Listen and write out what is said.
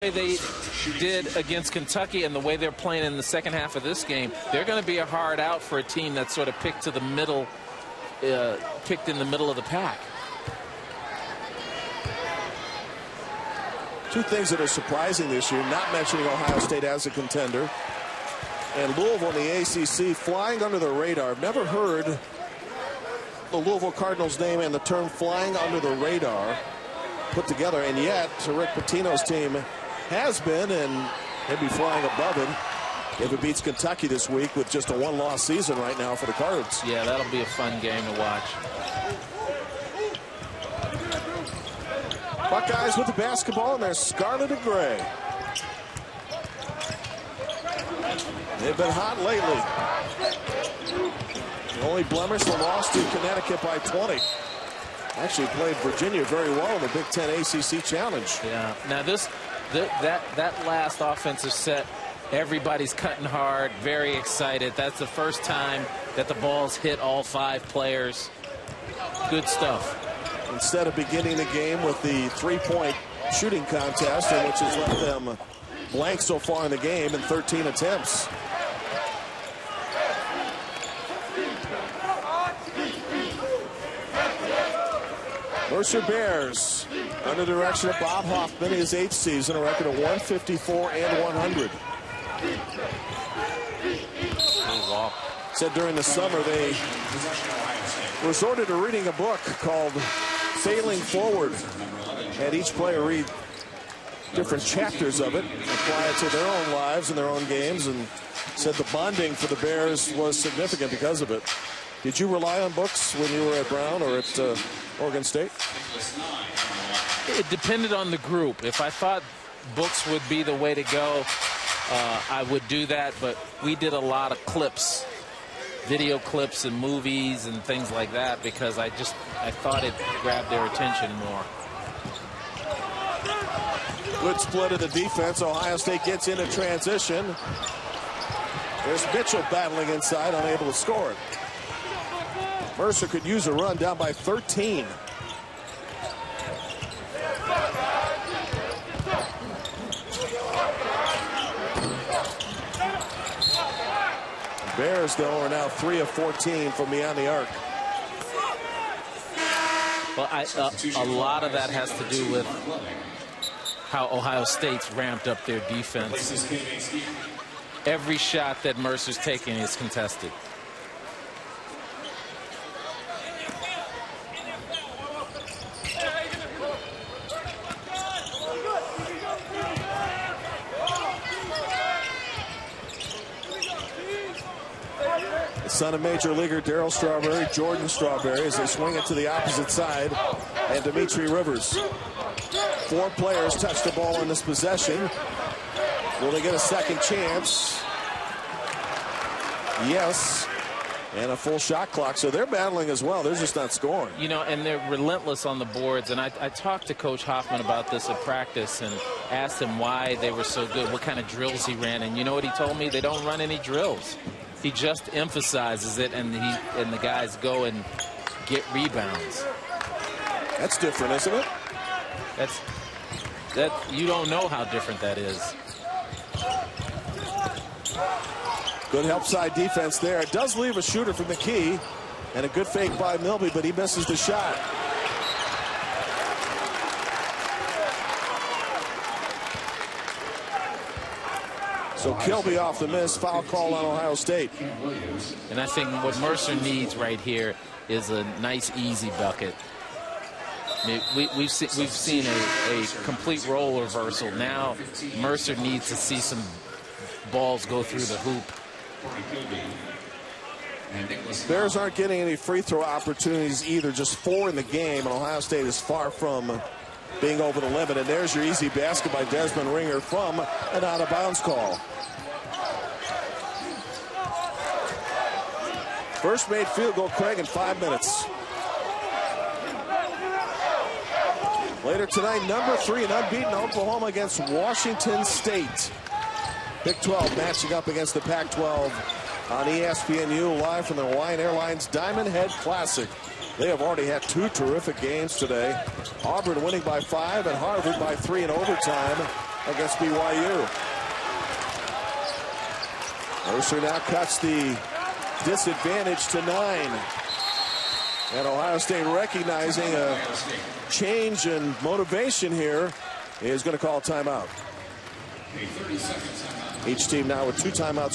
They did against Kentucky and the way they're playing in the second half of this game, they're going to be a hard out for a team that's sort of picked to the middle, picked in the middle of the pack. Two things that are surprising this year, not mentioning Ohio State as a contender, and Louisville in the ACC flying under the radar. I've never heard the Louisville Cardinals name and the term flying under the radar put together, and yet Rick Pitino's team has been and maybe flying above it if it beats Kentucky this week with just a one-loss season right now for the Cards. Yeah, that'll be a fun game to watch. Buckeyes with the basketball in their scarlet and gray. They've been hot lately. The only blemish, the loss to Connecticut by 20. Actually played Virginia very well in the Big Ten ACC Challenge. Yeah. Now that last offensive set, everybody's cutting hard, very excited. That's the first time that the ball's hit all 5 players. Good stuff. Instead of beginning the game with the three-point shooting contest, which has left them blank so far in the game in 13 attempts. Mercer Bears under the direction of Bob Hoffman, his 8th season, a record of 154 and 100. Said during the summer they resorted to reading a book called Failing Forward. Had each player read different chapters of it, apply it to their own lives and their own games, and said the bonding for the Bears was significant because of it. Did you rely on books when you were at Brown or at Oregon State? It depended on the group. If I thought books would be the way to go, I would do that, but we did a lot of clips, video clips and movies and things like that, because I thought it grabbed their attention more. Good split of the defense. Ohio State gets into transition. There's Mitchell battling inside, unable to score it. Mercer could use a run, down by 13. Bears, though, are now 3 of 14 from beyond the arc. Well, a lot of that has to do with how Ohio State's ramped up their defense. Every shot that Mercer's taking is contested. Son of Major Leaguer Darryl Strawberry, Jordan Strawberry, as they swing it to the opposite side, and Dimitri Rivers. 4 players touch the ball in this possession. Will they get a second chance? Yes. And a full shot clock, so they're battling as well. They're just not scoring. You know, and they're relentless on the boards, and I talked to Coach Hoffman about this at practice and asked him why they were so good, what kind of drills he ran, and you know what he told me? They don't run any drills. He just emphasizes it, and the guys go and get rebounds. That's different, isn't it? That you don't know how different that is. Good help side defense there. It does leave a shooter from the key, and a good fake by Milby, but he misses the shot. So Kilby off the miss, foul call on Ohio State. And I think what Mercer needs right here is a nice, easy bucket. I mean, we've seen a complete role reversal. Now Mercer needs to see some balls go through the hoop. Bears aren't getting any free throw opportunities either, just 4 in the game, and Ohio State is far from being over the limit. And there's your easy basket by Desmond Ringer from an out-of-bounds call. First made field goal, Craig, in 5 minutes. Later tonight, number 3 and unbeaten Oklahoma against Washington State. Big 12 matching up against the Pac-12 on ESPNU, live from the Hawaiian Airlines Diamond Head Classic. They have already had 2 terrific games today. Auburn winning by 5 and Harvard by 3 in overtime. against BYU. Mercer now cuts the disadvantage to 9. And Ohio State, recognizing a change in motivation here, is going to call timeout. Each team now with 2 timeouts.